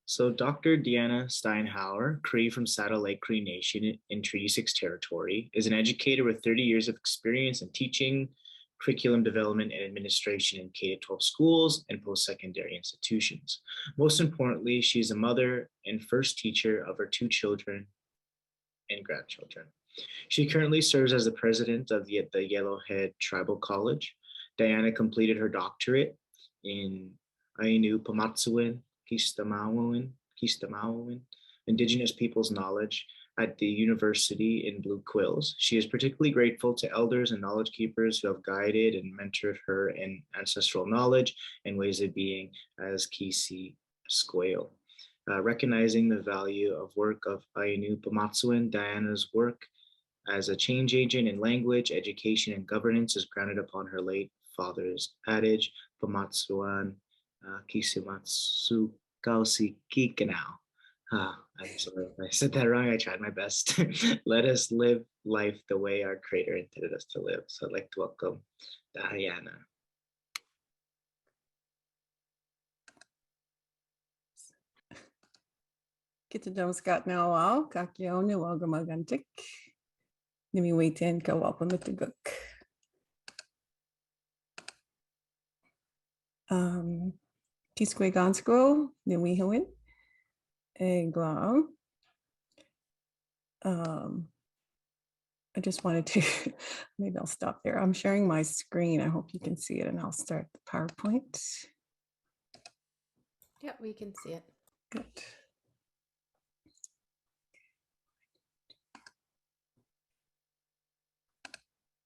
So Dr. Deanna Steinhauer, Cree from Saddle Lake Cree Nation in Treaty 6 territory, is an educator with 30 years of experience in teaching, curriculum development, and administration in K-12 schools and post-secondary institutions. Most importantly, she is a mother and first teacher of her two children and grandchildren. She currently serves as the president of the Yellowhead Tribal College. Diana completed her doctorate in Ainu Pamatsuan, Kistamauan, Indigenous Peoples Knowledge at the University in Blue Quills. She is particularly grateful to elders and knowledge keepers who have guided and mentored her in ancestral knowledge and ways of being as Kisi Squale. Recognizing the value of work of Ainu Pamatsuan, Diana's work as a change agent in language, education, and governance is grounded upon her late father's adage, Pamatsuan Kisimatsu Kausi Kikanao. I'm sorry if I said that wrong. I tried my best. Let us live life the way our Creator intended us to live. So I'd like to welcome Diana. Kitadamskat na wow, kakyo ni wagamagantik. Nimi waitin ka wapamituguk. Kisque gansko, nimi hawin. Eglam. I just wanted to, maybe I'll stop there. I'm sharing my screen. I hope you can see it, and I'll start the PowerPoint. Yeah, we can see it. Good.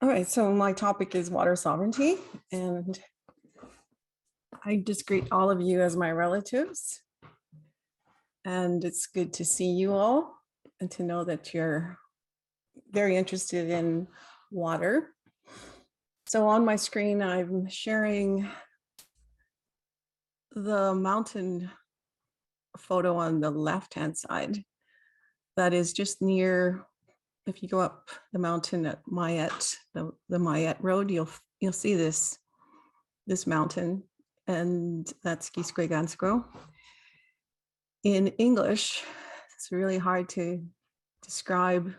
All right, so my topic is water sovereignty, and I just greet all of you as my relatives. And it's good to see you all and to know that you're very interested in water. So on my screen, I'm sharing the mountain photo on the left-hand side. That is just near, if you go up the mountain at Mayette, the Mayette Road, you'll see this mountain, and that's Kisquegansko. In English, it's really hard to describe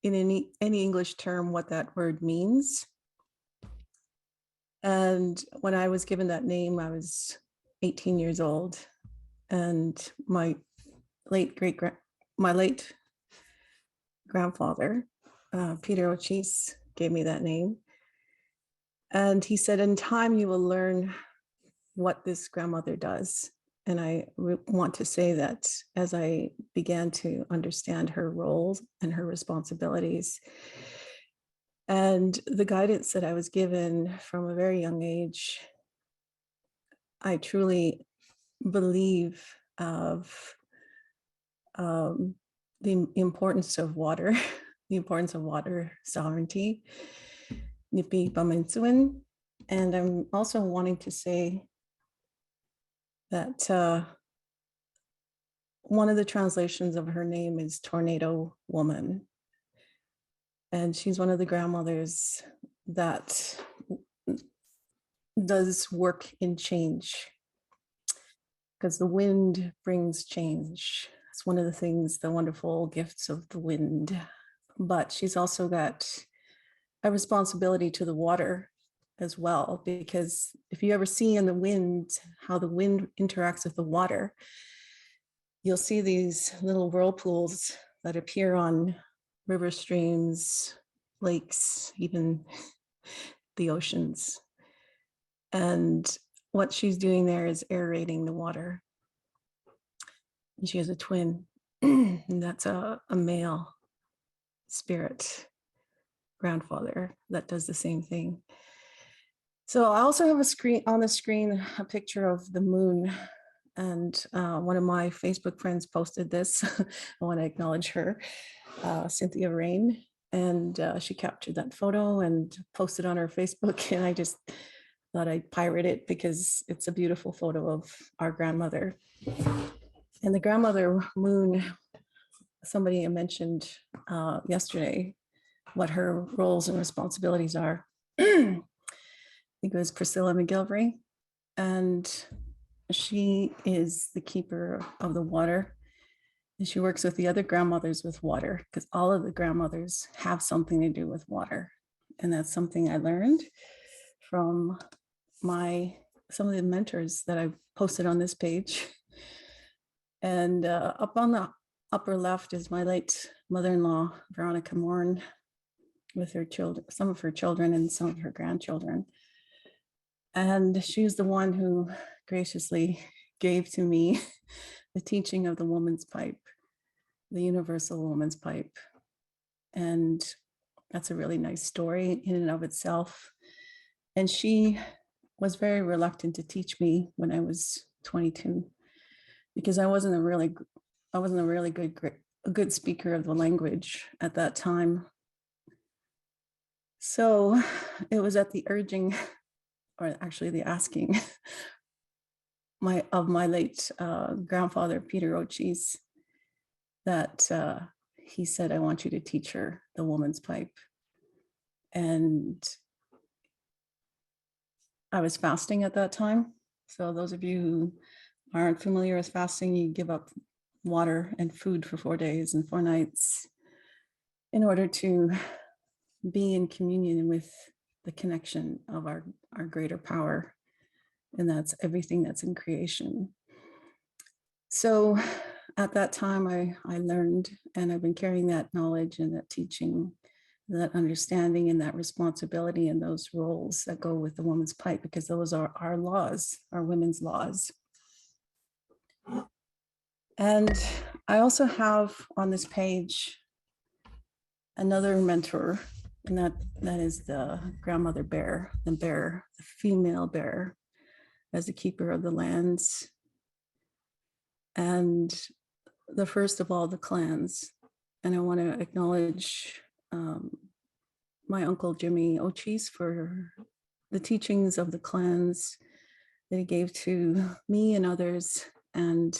in any English term what that word means. And when I was given that name, I was 18 years old, and my late grandfather, Peter Ochis, gave me that name. And he said, in time, you will learn what this grandmother does. And I want to say that as I began to understand her roles and her responsibilities and the guidance that I was given from a very young age, I truly believe of the importance of water, the importance of water sovereignty, Nipi Paminsuin. And I'm also wanting to say that one of the translations of her name is Tornado Woman. And she's one of the grandmothers that does work in change, because the wind brings change. It's one of the things, the wonderful gifts of the wind. But she's also got a responsibility to the water as well, because if you ever see in the wind how the wind interacts with the water, you'll see these little whirlpools that appear on river streams, lakes, even the oceans. And what she's doing there is aerating the water. And she has a twin, and that's a male spirit grandfather that does the same thing. So I also have a picture of the moon, and one of my Facebook friends posted this. I want to acknowledge her, Cynthia Rain, and she captured that photo and posted on her Facebook, and I just thought I'd pirate it because it's a beautiful photo of our grandmother. And the grandmother moon, somebody mentioned yesterday what her roles and responsibilities are. I think it was Priscilla McGilvery. And She is the keeper of the water, and she works with the other grandmothers with water because all of the grandmothers have something to do with water. And that's something I learned from my some of the mentors that I posted on this page. And up on the upper left is my late mother-in-law, Veronica Morn, with her children, some of her children and some of her grandchildren. And she's the one who graciously gave to me the teaching of the woman's pipe, the universal woman's pipe. And that's a really nice story in and of itself. And she was very reluctant to teach me when I was 22 because I wasn't a really good speaker of the language at that time. So it was at the urging, or actually the asking, of my late grandfather, Peter Ochis, that he said, I want you to teach her the woman's pipe. And I was fasting at that time. So those of you who aren't familiar with fasting, you give up water and food for 4 days and 4 nights in order to be in communion with the connection of our greater power. And that's everything that's in creation. So at that time, I learned, and I've been carrying that knowledge and that teaching, that understanding and that responsibility and those roles that go with the woman's pipe, because those are our laws, our women's laws. And I also have on this page another mentor, and that is the grandmother bear, the female bear, as the keeper of the lands. And the first of all the clans. And I want to acknowledge my uncle Jimmy Ochis for the teachings of the clans that he gave to me and others. And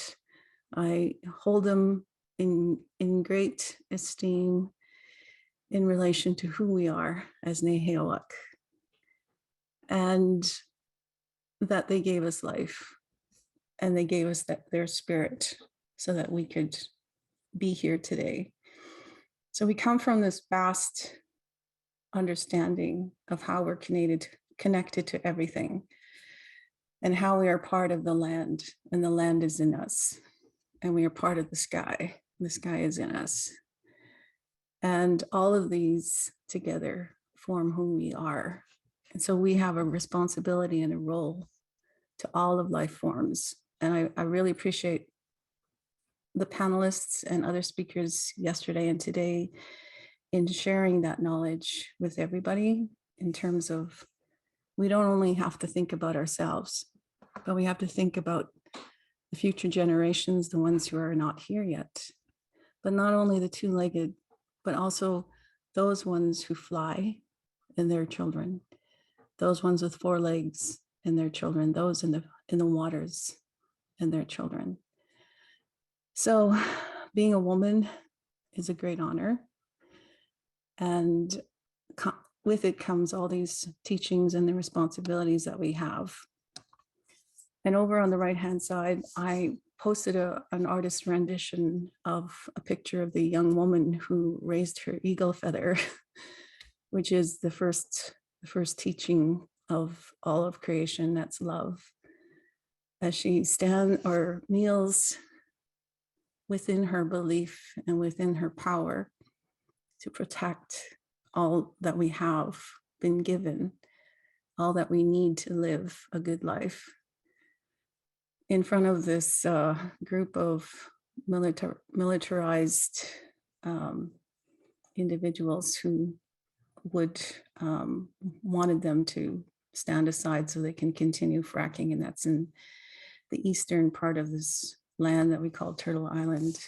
I hold them in great esteem in relation to who we are as Neheoak, and that they gave us life and they gave us their spirit so that we could be here today. So we come from this vast understanding of how we're connected to everything, and how we are part of the land, and the land is in us, and we are part of the sky is in us. And all of these together form who we are. And so we have a responsibility and a role to all of life forms. And I really appreciate the panelists and other speakers yesterday and today in sharing that knowledge with everybody, in terms of, we don't only have to think about ourselves, but we have to think about the future generations, the ones who are not here yet, but not only the two-legged, but also those ones who fly and their children, those ones with 4 legs and their children, those in the waters and their children. So being a woman is a great honor. And with it comes all these teachings and the responsibilities that we have. And over on the right-hand side, I posted an artist rendition of a picture of the young woman who raised her eagle feather, which is the first teaching of all of creation, that's love. As she stands or kneels within her belief and within her power to protect all that we have been given, all that we need to live a good life, in front of this group of militarized individuals who would wanted them to stand aside so they can continue fracking, and that's in the eastern part of this land that we call Turtle Island.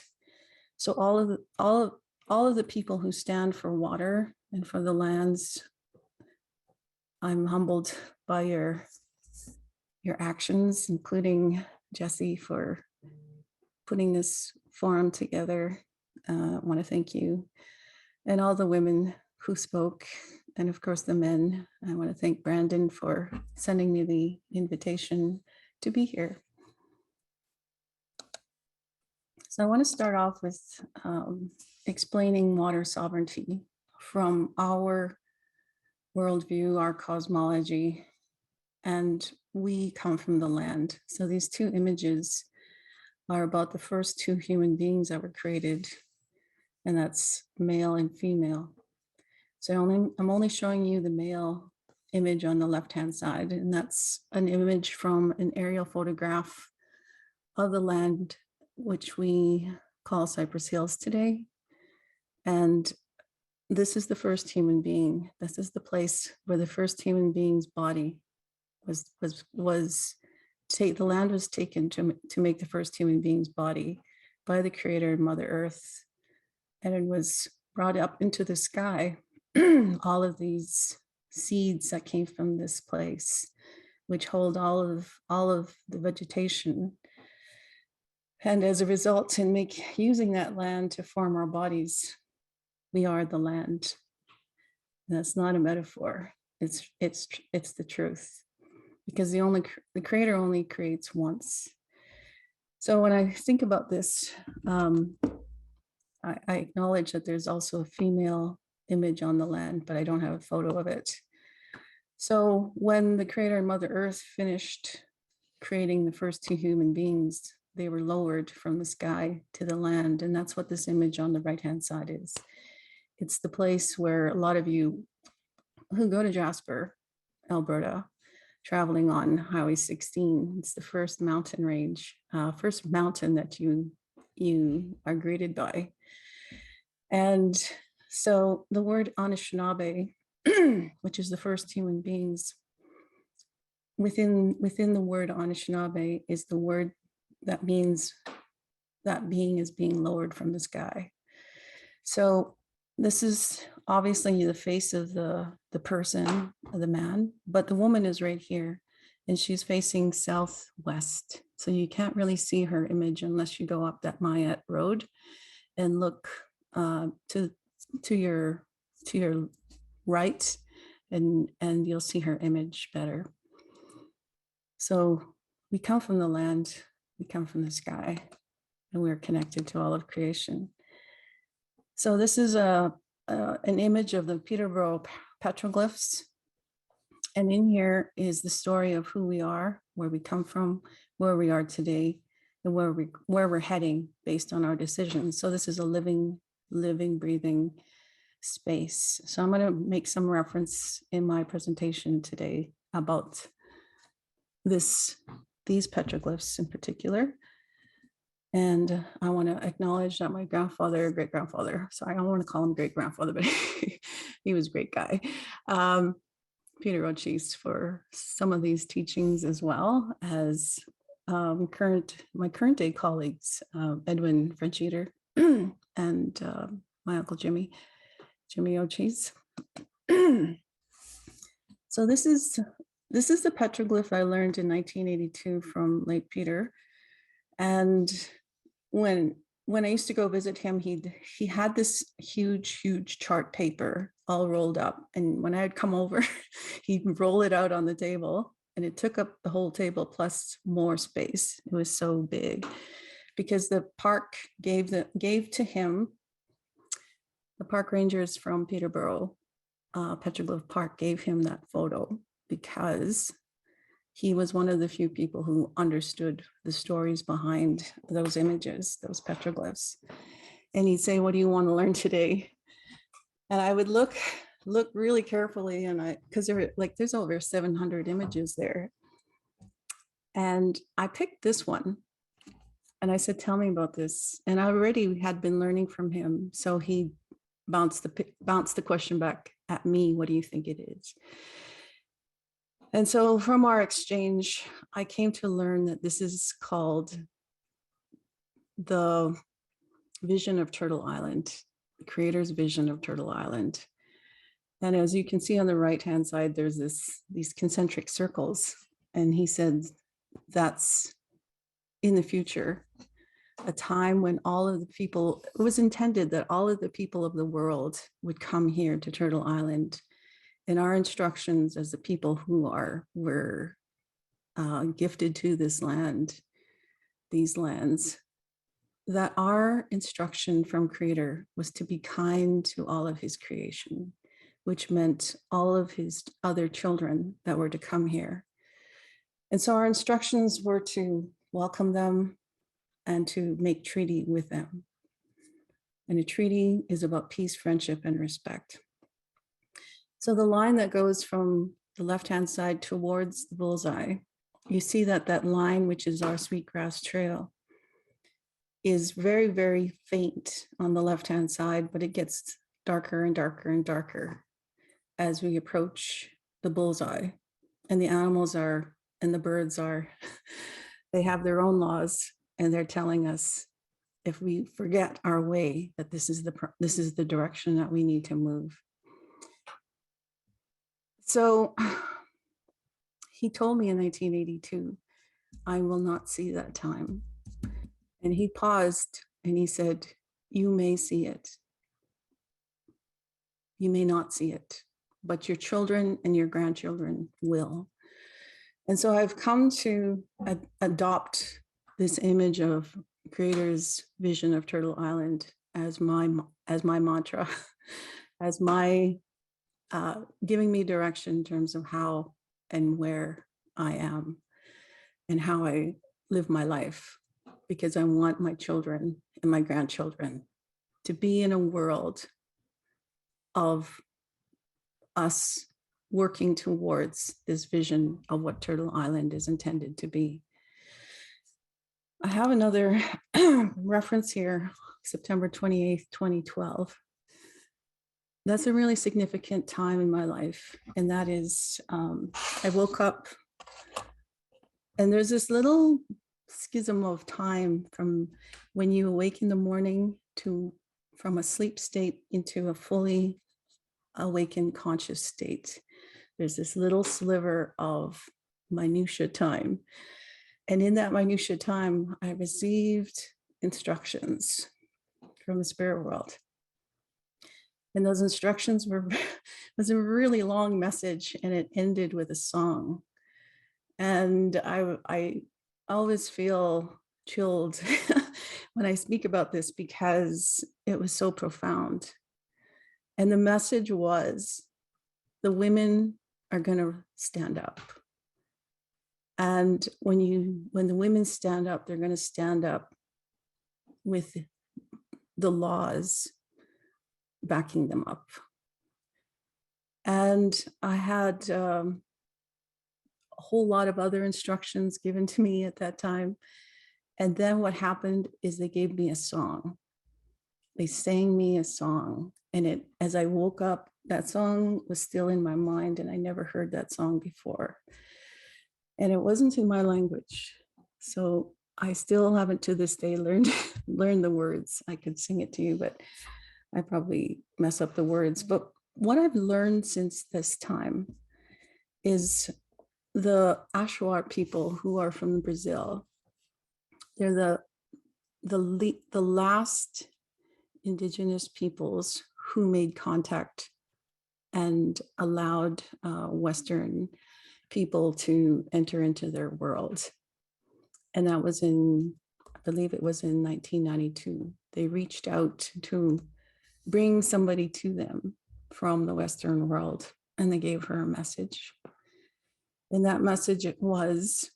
So all of the people who stand for water and for the lands, I'm humbled by your actions, including Jesse for putting this forum together. I want to thank you, and all the women who spoke, and of course the men. I want to thank Brandon for sending me the invitation to be here. So I want to start off with explaining water sovereignty from our worldview, our cosmology, and we come from the land. So these two images are about the first two human beings that were created, and that's male and female. So I'm only showing you the male image on the left-hand side, and that's an image from an aerial photograph of the land, which we call Cypress Hills today. And this is the first human being. This is the place where the first human being's body the land was taken to make the first human being's body by the creator, Mother Earth, and it was brought up into the sky. All of these seeds that came from this place, which hold all of the vegetation. And as a result, using that land to form our bodies, we are the land. And that's not a metaphor. It's the truth, because the creator only creates once. So when I think about this, I acknowledge that there's also a female image on the land, but I don't have a photo of it. So when the creator and Mother Earth finished creating the first two human beings, they were lowered from the sky to the land. And that's what this image on the right-hand side is. It's the place where a lot of you who go to Jasper, Alberta, traveling on Highway 16, it's the first mountain range, first mountain that you are greeted by. And so the word Anishinaabe, which is the first human beings, within the word Anishinaabe is the word that means that being is being lowered from the sky. So this is obviously the face of the person, the man, but the woman is right here and she's facing southwest. So you can't really see her image unless you go up that Mayat road and look to your right, and you'll see her image better. So we come from the land, we come from the sky, and we're connected to all of creation. So this is an image of the Peterborough petroglyphs. And in here is the story of who we are, where we come from, where we are today, and where we're heading based on our decisions. So this is a living, breathing space. So I'm going to make some reference in my presentation today about these petroglyphs in particular. And I want to acknowledge that my great-grandfather, sorry, I don't want to call him great-grandfather, but he was a great guy, Peter O'Cheese, for some of these teachings, as well as my current day colleagues, Edwin Frencheater and my uncle Jimmy O'Cheese. So this is the petroglyph I learned in 1982 from late Peter. And when I used to go visit him, he had this huge chart paper all rolled up. And when I would come over, he'd roll it out on the table, and it took up the whole table plus more space. It was so big because the park gave to him, the park rangers from Peterborough Petroglyph Park gave him that photo because he was one of the few people who understood the stories behind those images, those petroglyphs. And he'd say, "What do you want to learn today?" And I would look really carefully, and because there's over 700 images there. And I picked this one. And I said, "Tell me about this." And I already had been learning from him. So he bounced the question back at me. "What do you think it is?" And so from our exchange, I came to learn that this is called the vision of Turtle Island, the creator's vision of Turtle Island. And as you can see on the right-hand side, there's these concentric circles. And he said that's in the future, a time when it was intended that all of the people of the world would come here to Turtle Island. And our instructions as the people who were gifted to this land, these lands, that our instruction from Creator was to be kind to all of his creation, which meant all of his other children that were to come here. And so our instructions were to welcome them and to make treaty with them. And a treaty is about peace, friendship, and respect. So the line that goes from the left-hand side towards the bullseye, you see that that line, which is our Sweetgrass Trail, is very, very faint on the left-hand side, but it gets darker and darker and darker as we approach the bullseye. And the animals are, and the birds are, they have their own laws, and they're telling us if we forget our way, that this is the direction that we need to move. So he told me in 1982, I will not see that time. And he paused and he said, you may see it. You may not see it, but your children and your grandchildren will. And so I've come to adopt this image of Creator's vision of Turtle Island as my mantra, as my giving me direction in terms of how and where I am and how I live my life, because I want my children and my grandchildren to be in a world of us working towards this vision of what Turtle Island is intended to be. I have another reference here, September 28th, 2012. That's a really significant time in my life. And that is, I woke up and there's this little schism of time from when you awake in the morning to from a sleep state into a fully awakened conscious state. There's this little sliver of minutia time. And in that minutia time, I received instructions from the spirit world. And those instructions were was a really long message, and it ended with a song. And I always feel chilled when I speak about this because it was so profound. And the message was, the women are going to stand up. And when the women stand up, they're going to stand up with the laws backing them up. And I had a whole lot of other instructions given to me at that time. And then what happened is they gave me a song. They sang me a song. And as I woke up, that song was still in my mind, and I never heard that song before. And it wasn't in my language. So I still haven't to this day learned the words. I could sing it to you, but I probably mess up the words. But what I've learned since this time is the Ashwar people who are from Brazil. They're the last indigenous peoples who made contact and allowed Western people to enter into their world. And that was I believe it was in 1992. They reached out to bring somebody to them from the Western world, and they gave her a message. And that message was,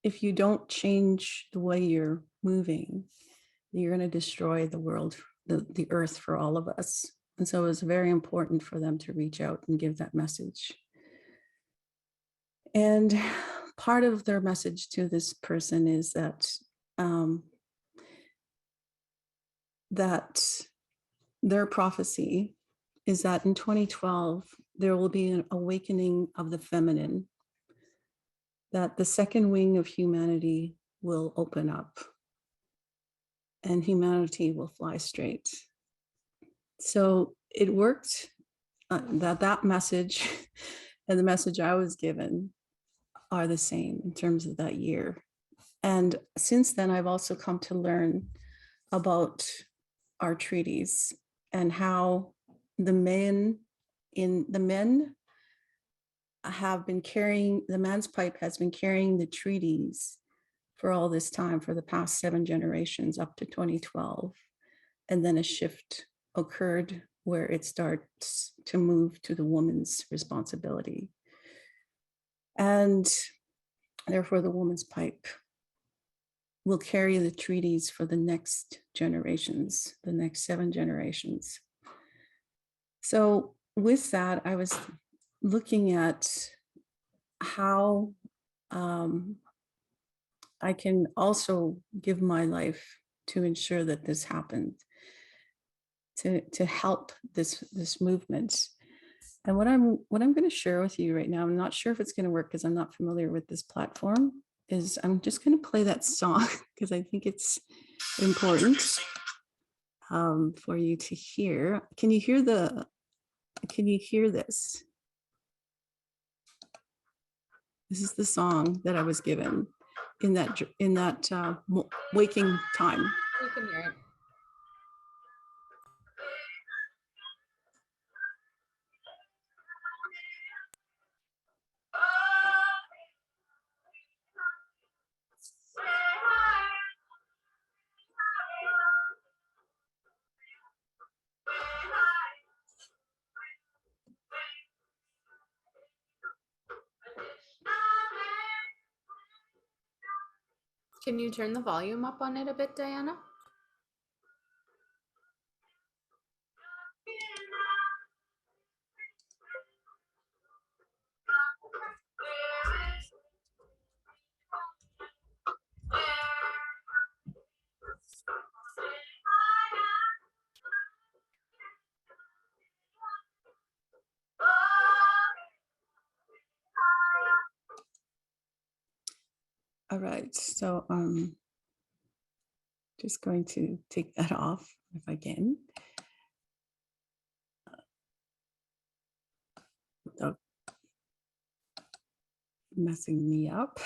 if you don't change the way you're moving, you're going to destroy the world, the earth for all of us. And so it was very important for them to reach out and give that message. And part of their message to this person is that that their prophecy is that in 2012, there will be an awakening of the feminine, that the second wing of humanity will open up and humanity will fly straight. So it worked, that message and the message I was given are the same in terms of that year. And since then, I've also come to learn about our treaties and how the men have been carrying, the man's pipe has been carrying the treaties for all this time, for the past 7 generations up to 2012. And then a shift occurred where it starts to move to the woman's responsibility. And therefore, the woman's pipe will carry the treaties for the next generations, the next 7 generations. So with that, I was looking at how I can also give my life to ensure that this happened, to help this movement. And what I'm going to share with you right now, I'm not sure if it's going to work because I'm not familiar with this platform, is I'm just going to play that song because I think it's important for you to hear. Can you hear this? This is the song that I was given in that waking time. You can hear it. Can you turn the volume up on it a bit, Diana? All right, so just going to take that off if I can. Without messing me up.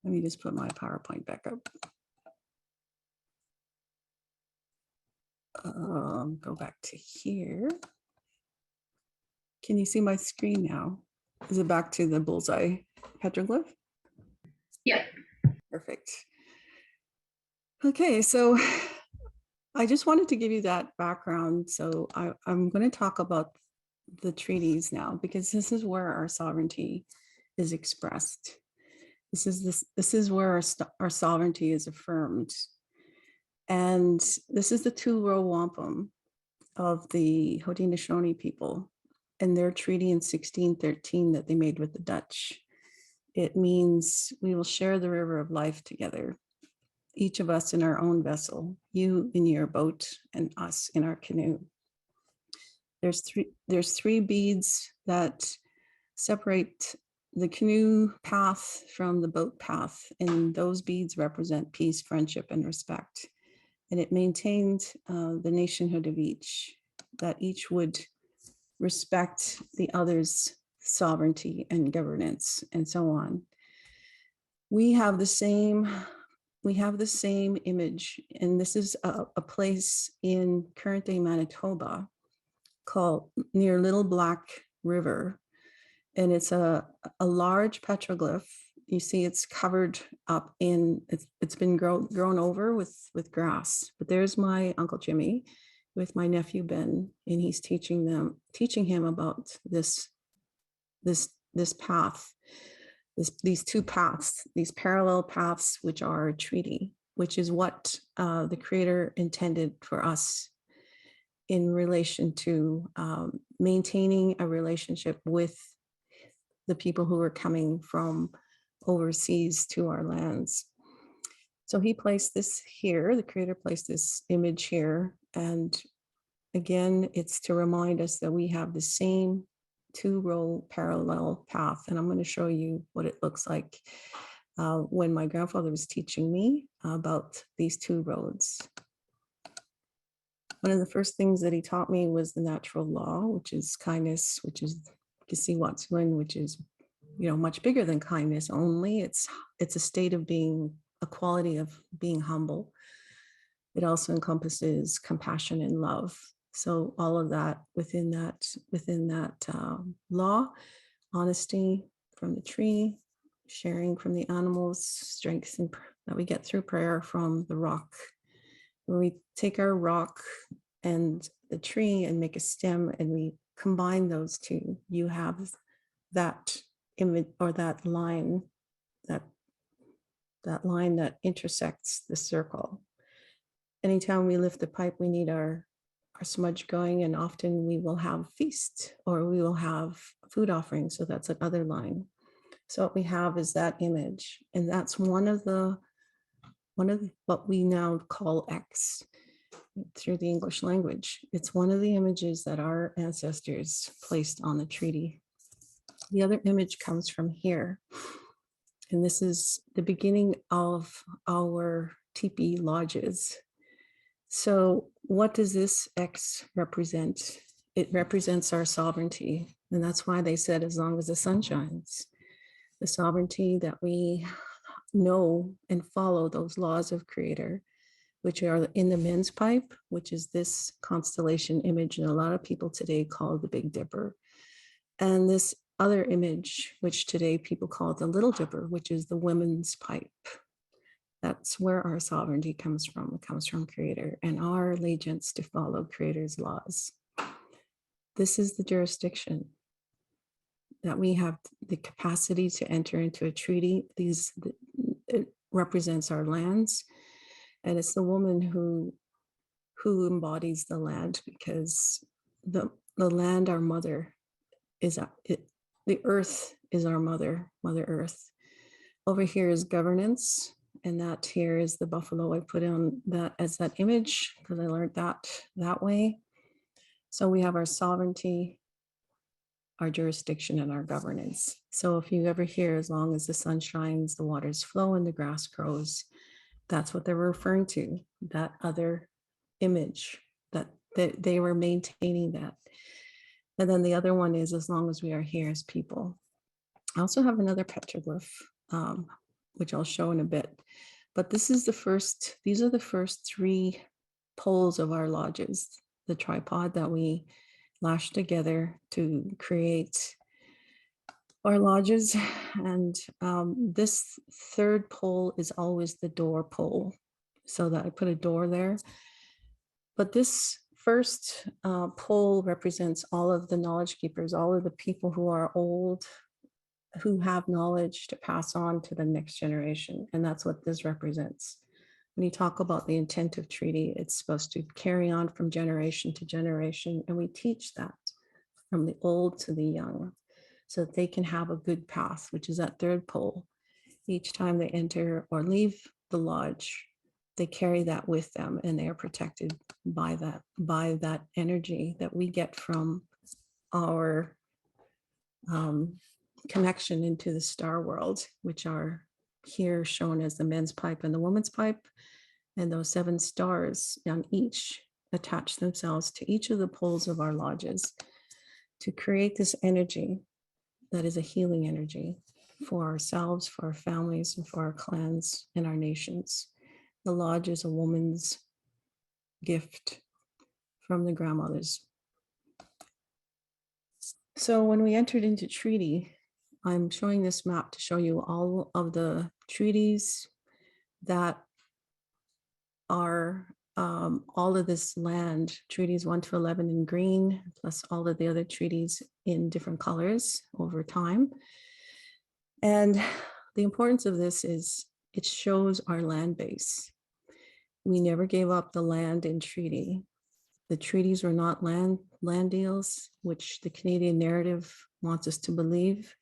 Let me just put my PowerPoint back up. Go back to here. Can you see my screen now? Is it back to the bullseye petroglyph? Yeah. Perfect. Okay, so I just wanted to give you that background. So I'm going to talk about the treaties now, because this is where our sovereignty is expressed. This is where our sovereignty is affirmed. And this is the two-row wampum of the Haudenosaunee people and their treaty in 1613 that they made with the Dutch. It means we will share the river of life together, each of us in our own vessel, you in your boat and us in our canoe. There's three beads that separate the canoe path from the boat path, and those beads represent peace, friendship, and respect. And it maintained the nationhood of each, that each would respect the other's sovereignty and governance, and so on. We have the same image, and this is a place in current day Manitoba called near Little Black River, and it's a large petroglyph. You see it's covered up in, it's been grown over with grass. But there's my Uncle Jimmy with my nephew Ben, and he's teaching him about this path, these two paths, these parallel paths, which are a treaty, which is what the Creator intended for us in relation to maintaining a relationship with the people who are coming from overseas to our lands. So he placed this here, the Creator placed this image here. And again, it's to remind us that we have the same two-row parallel path. And I'm going to show you what it looks like when my grandfather was teaching me about these two roads. One of the first things that he taught me was the natural law, which is kindness, which is Kisiwatsuin, which is, much bigger than kindness only. It's a state of being, a quality of being humble. It also encompasses compassion and love. So all of that within that law, honesty from the tree, sharing from the animals, strength that we get through prayer from the rock. When we take our rock and the tree and make a stem and we combine those two, you have that image or that line that intersects the circle. Anytime we lift the pipe, we need our smudge going, and often we will have feast or we will have food offerings. So that's another line. So what we have is that image, and that's one of what we now call X through the English language. It's one of the images that our ancestors placed on the treaty. The other image comes from here. And this is the beginning of our teepee lodges. So what does this X represent? It represents our sovereignty. And that's why they said, as long as the sun shines, the sovereignty that we know and follow those laws of Creator, which are in the men's pipe, which is this constellation image. And a lot of people today call the Big Dipper. And this other image, which today people call the Little Dipper, which is the women's pipe. That's where our sovereignty comes from. It comes from Creator and our allegiance to follow Creator's laws. This is the jurisdiction that we have the capacity to enter into a treaty. It represents our lands, and it's the woman who embodies the land, because the land, our mother, is the earth is our mother Earth. Over here is governance, and that here is the buffalo. I put on that as that image because I learned that way. So we have our sovereignty, our jurisdiction, and our governance. So if you ever hear, as long as the sun shines, the waters flow and the grass grows, that's what they're referring to, that other image, that they were maintaining that. And then the other one is, as long as we are here as people. I also have another petroglyph, which I'll show in a bit. But these are the first three poles of our lodges, the tripod that we lashed together to create our lodges. And this third pole is always the door pole, so that I put a door there. But this first pole represents all of the knowledge keepers, all of the people who are old, who have knowledge to pass on to the next generation. And that's what this represents. When you talk about the intent of treaty, it's supposed to carry on from generation to generation. And we teach that from the old to the young, so that they can have a good path, which is that third pole. Each time they enter or leave the lodge, they carry that with them, and they are protected by that energy that we get from our connection into the star world, which are here shown as the men's pipe and the woman's pipe. And those 7 stars on each attach themselves to each of the poles of our lodges to create this energy that is a healing energy for ourselves, for our families, and for our clans and our nations. The lodge is a woman's gift from the grandmothers. So when we entered into treaty, I'm showing this map to show you all of the treaties that are all of this land, treaties 1 to 11 in green, plus all of the other treaties in different colors over time. And the importance of this is it shows our land base. We never gave up the land in treaty. The treaties were not land deals, which the Canadian narrative wants us to believe.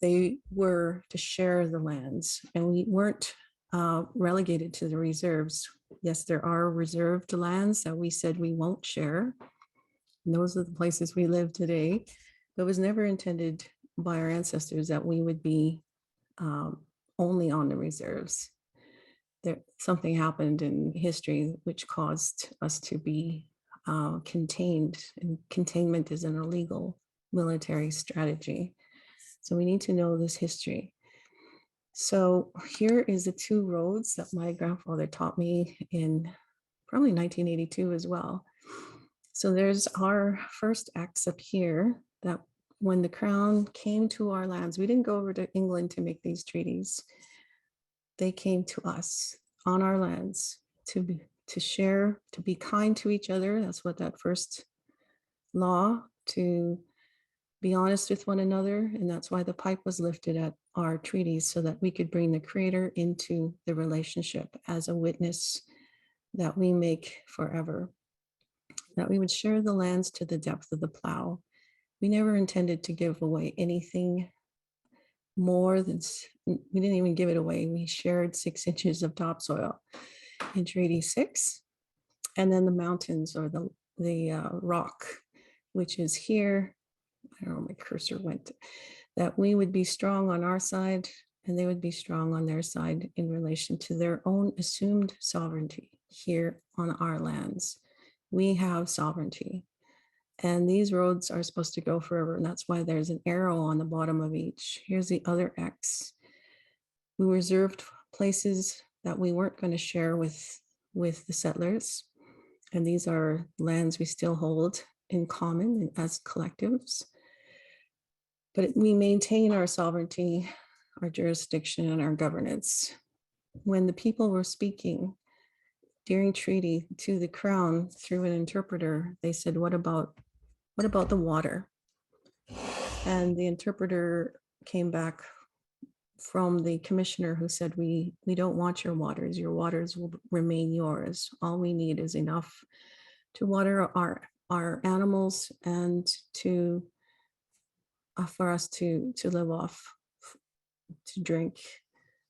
They were to share the lands, and we weren't relegated to the reserves. Yes, there are reserved lands that we said we won't share. And those are the places we live today. But it was never intended by our ancestors that we would be only on the reserves. Something happened in history which caused us to be contained, and containment is an illegal military strategy. So we need to know this history. So here is the 2 roads that my grandfather taught me in probably 1982 as well. So there's our first X up here that when the crown came to our lands, we didn't go over to England to make these treaties. They came to us on our lands to share, to be kind to each other. That's what that first law, to be honest with one another. And that's why the pipe was lifted at our treaties, so that we could bring the Creator into the relationship as a witness that we make forever, that we would share the lands to the depth of the plow. We never intended to give away anything more than, we didn't even give it away. We shared 6 inches of topsoil in Treaty 6. And then the mountains, or the rock, which is here. I don't know, my cursor went, that we would be strong on our side and they would be strong on their side in relation to their own assumed sovereignty here on our lands. We have sovereignty, and these roads are supposed to go forever. And that's why there's an arrow on the bottom of each. Here's the other X. We reserved places that we weren't going to share with the settlers. And these are lands we still hold in common as collectives. But we maintain our sovereignty, our jurisdiction, and our governance. When the people were speaking during treaty to the crown through an interpreter, they said, what about the water? And the interpreter came back from the commissioner, who said, we don't want your waters. Your waters will remain yours. All we need is enough to water our animals and to for us to live off, to drink.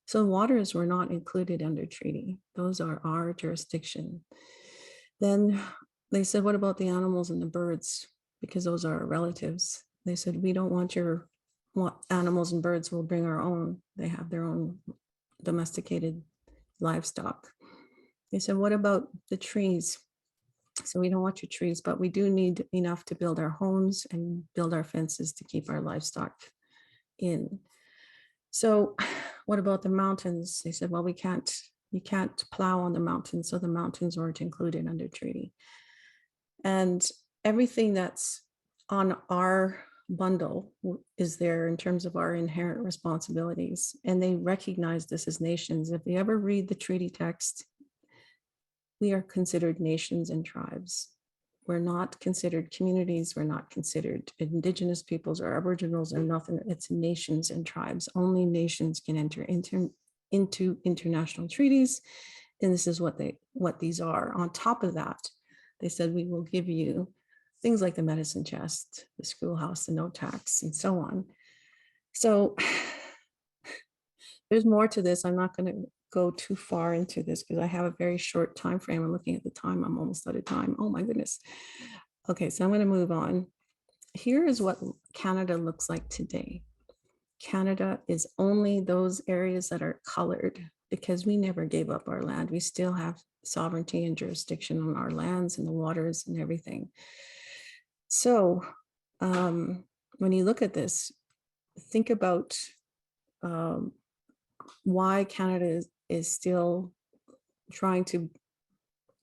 So waters were not included under treaty. Those are our jurisdiction. Then they said, what about the animals and the birds? Because those are our relatives. They said, we don't want your animals and birds. We'll bring our own. They have their own domesticated livestock. They said, what about the trees? So we don't want your trees, but we do need enough to build our homes and build our fences to keep our livestock in. So what about the mountains? They said, well, you can't plow on the mountains. So the mountains weren't included under treaty. And everything that's on our bundle is there in terms of our inherent responsibilities. And they recognize this as nations. If you ever read the treaty text, we are considered nations and tribes. We're not considered communities. We're not considered indigenous peoples or aboriginals or nothing. It's nations and tribes. Only nations can enter into international treaties. And this is what these are. On top of that, they said, we will give you things like the medicine chest, the schoolhouse, the no tax, and so on. So there's more to this. I'm not going to go too far into this because I have a very short time frame. I'm looking at the time. I'm almost out of time. Oh my goodness. Okay, so I'm going to move on. Here is what Canada looks like today. Canada is only those areas that are colored because we never gave up our land. We still have sovereignty and jurisdiction on our lands and the waters and everything. So when you look at this, think about why Canada is still trying to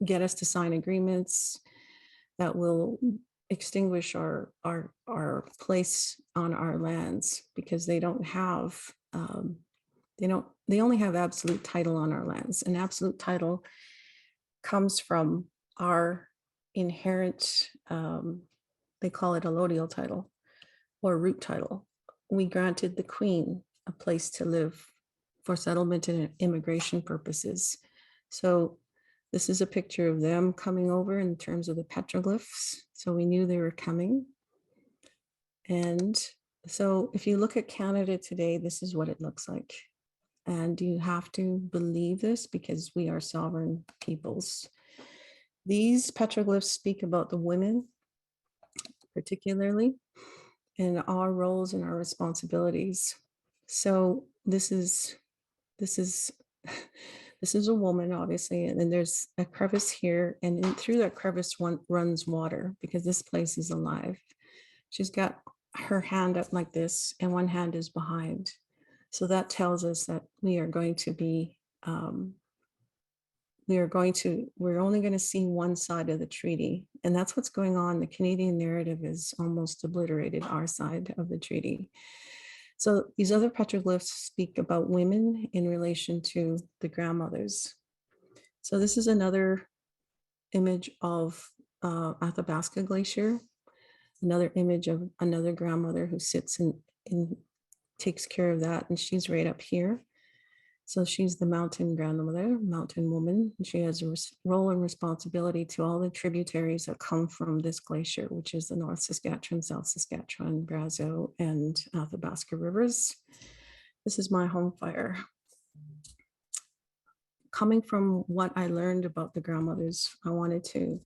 get us to sign agreements that will extinguish our place on our lands, because they don't have they only have absolute title on our lands, and absolute title comes from our inherent they call it allodial title or root title. We granted the Queen a place to live for settlement and immigration purposes. So this is a picture of them coming over in terms of the petroglyphs. So we knew they were coming. And so if you look at Canada today, this is what it looks like. And you have to believe this because we are sovereign peoples. These petroglyphs speak about the women, particularly, and our roles and our responsibilities. So this is a woman, obviously, and then there's a crevice here, and through that crevice runs water because this place is alive. She's got her hand up like this, and one hand is behind. So that tells us that we are going to be we're only going to see one side of the treaty. And that's what's going on. The Canadian narrative is almost obliterated our side of the treaty. So these other petroglyphs speak about women in relation to the grandmothers. So this is another image of Athabasca Glacier, another image of another grandmother who sits and takes care of that. And she's right up here. So she's the mountain grandmother, mountain woman. She has a role and responsibility to all the tributaries that come from this glacier, which is the North Saskatchewan, South Saskatchewan, Brazeau, and Athabasca rivers. This is my home fire. Coming from what I learned about the grandmothers, I wanted to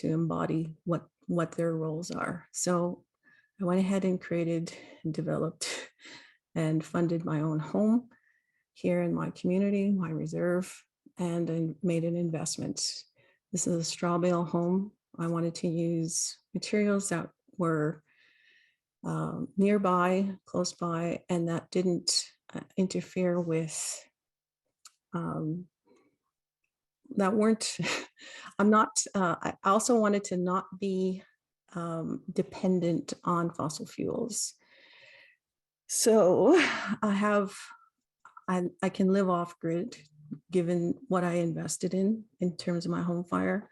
embody what their roles are. So I went ahead and created and developed and funded my own home here in my community, my reserve, and I made an investment. This is a straw bale home. I wanted to use materials that were nearby, close by, and that didn't interfere with, that weren't, I also wanted to not be dependent on fossil fuels. So I can live off grid given what I invested in terms of my home fire.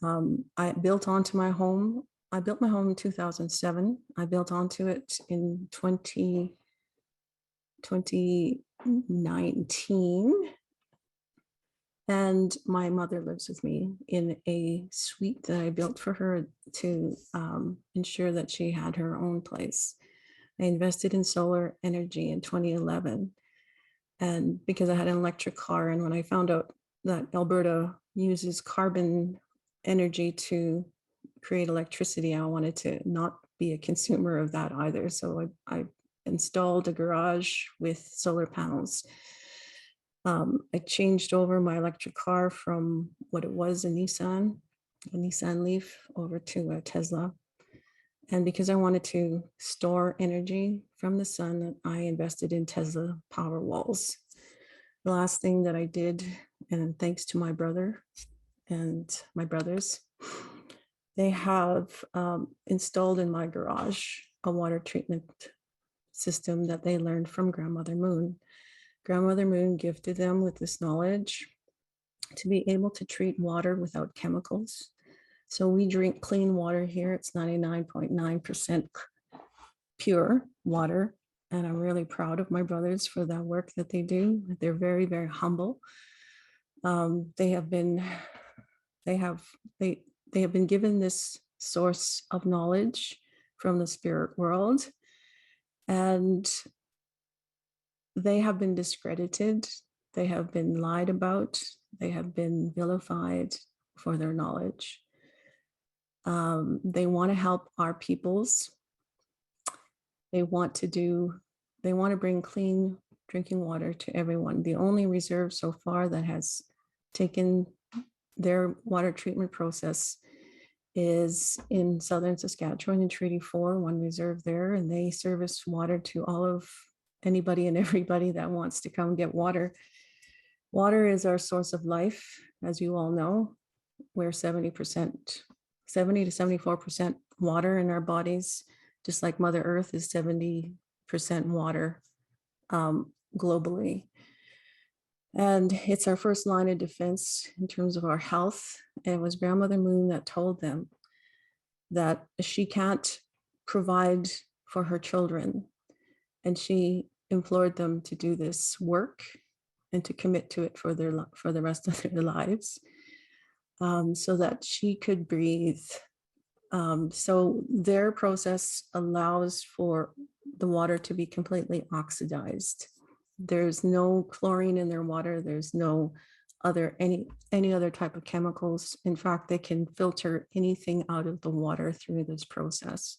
I built onto my home. I built my home in 2007. I built onto it in 2019. And my mother lives with me in a suite that I built for her to ensure that she had her own place. I invested in solar energy in 2011. And because I had an electric car, and when I found out that Alberta uses carbon energy to create electricity, I wanted to not be a consumer of that either. So I installed a garage with solar panels. I changed over my electric car from what it was, a Nissan Leaf, over to a Tesla. And because I wanted to store energy from the sun, I invested in Tesla power walls. The last thing that I did, and thanks to my brother and my brothers, they have installed in my garage a water treatment system that they learned from Grandmother Moon. Grandmother Moon gifted them with this knowledge to be able to treat water without chemicals. So we drink clean water here. It's 99.9% pure water. And I'm really proud of my brothers for that work that they do. They're very, very humble. They have been given this source of knowledge from the spirit world, and they have been discredited. They have been lied about. They have been vilified for their knowledge. They want to help our peoples. They want to bring clean drinking water to everyone. The only reserve so far that has taken their water treatment process is in southern Saskatchewan in Treaty 4, one reserve there, and they service water to all of anybody and everybody that wants to come get water. Water is our source of life, as you all know. We're 70 to 74% water in our bodies, just like Mother Earth is 70% water globally. And it's our first line of defense in terms of our health. And it was Grandmother Moon that told them that she can't provide for her children. And she implored them to do this work and to commit to it for the rest of their lives, so that she could breathe. So their process allows for the water to be completely oxidized. There's no chlorine in their water. There's no any other type of chemicals. In fact, they can filter anything out of the water through this process.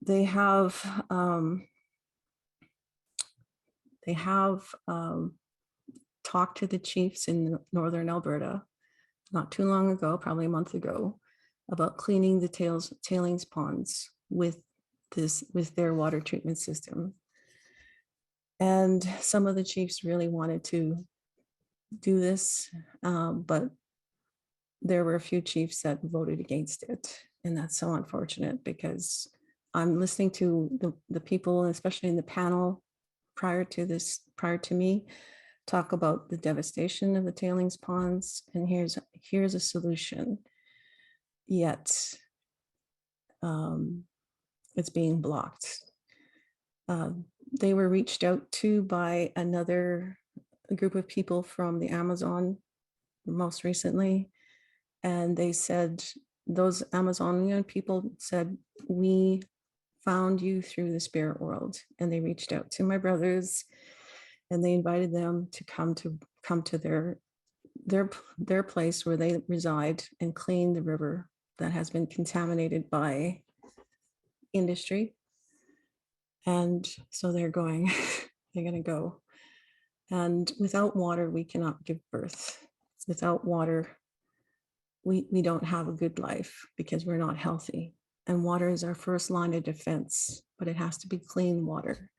They have talked to the chiefs in northern Alberta not too long ago, probably a month ago, about cleaning the tailings ponds with their water treatment system. And some of the chiefs really wanted to do this, but there were a few chiefs that voted against it. And that's so unfortunate because I'm listening to the people, especially in the panel prior to me, talk about the devastation of the tailings ponds. And here's a solution. Yet it's being blocked. They were reached out to by another group of people from the Amazon most recently, and they said, those Amazonian people said, we found you through the spirit world. And they reached out to my brothers and they invited them to come to their place where they reside and clean the river that has been contaminated by industry. And so they're going, they're going to go. And without water, we cannot give birth. Without water, we don't have a good life because we're not healthy. And water is our first line of defense, but it has to be clean water.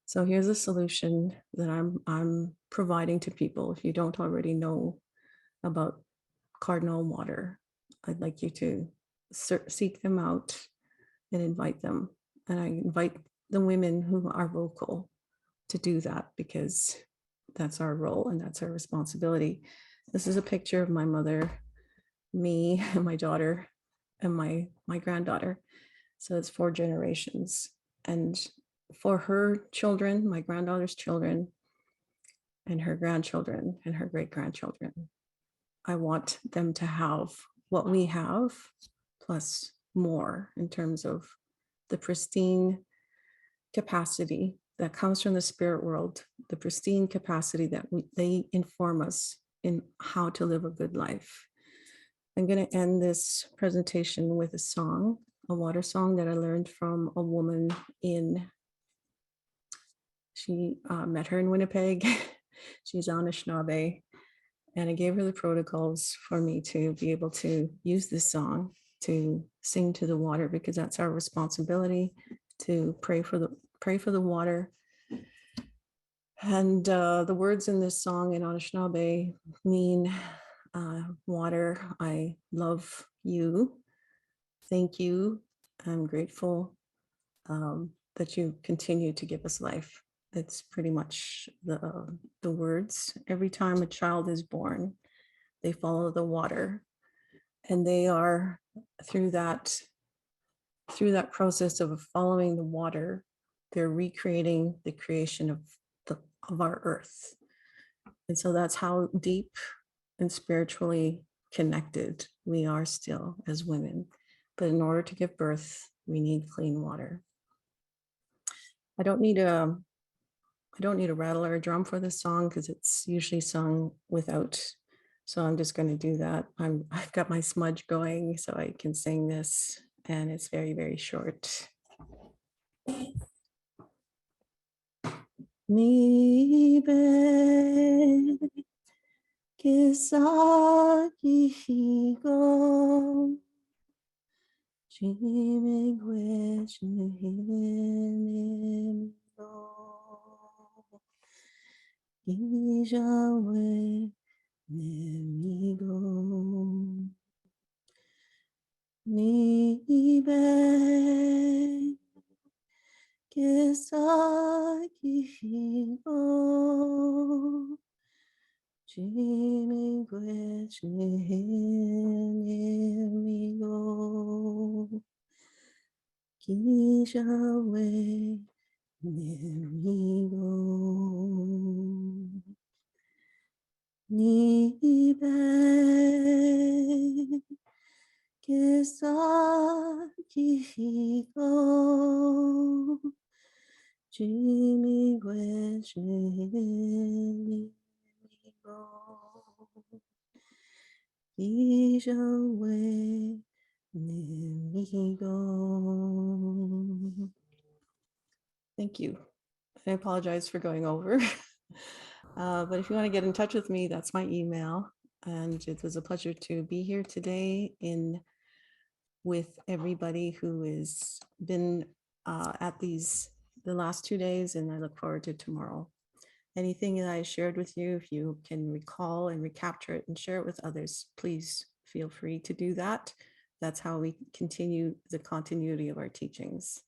So here's a solution that I'm providing to people. If you don't already know about cardinal water, I'd like you to seek them out and invite them. And I invite the women who are vocal to do that because that's our role and that's our responsibility. This is a picture of my mother, me, and my daughter, and my granddaughter. So it's 4 generations. And for her children, my granddaughter's children, and her grandchildren, and her great grandchildren, I want them to have what we have, plus more in terms of the pristine capacity that comes from the spirit world, the pristine capacity that they inform us in how to live a good life. I'm going to end this presentation with a song, a water song that I learned from a woman she met her in Winnipeg. She's Anishinaabe. And I gave her the protocols for me to be able to use this song to sing to the water, because that's our responsibility, to pray for the water. And the words in this song in Anishinaabe mean, water, I love you. Thank you. I'm grateful that you continue to give us life. It's pretty much the words. Every time a child is born, they follow the water, and they are through that process of following the water, they're recreating the creation of our earth. And so that's how deep and spiritually connected we are still as women. But in order to give birth, we need clean water. I don't need a rattle or a drum for this song because it's usually sung without. So I'm just going to do that. I've got my smudge going so I can sing this, and it's very, very short. Mibe kisakihigo chimigweshnehinimno ijawe nemigo nibe kisakihigo chimigweshnehinimno ijawe nemigo nibe kisakihigo chimigweshnehinimno ijawe nemigo. Thank you. I apologize for going over. But if you want to get in touch with me, that's my email. And it was a pleasure to be here today with everybody who has been at the last 2 days, and I look forward to tomorrow. Anything that I shared with you, if you can recall and recapture it and share it with others, please feel free to do that. That's how we continue the continuity of our teachings.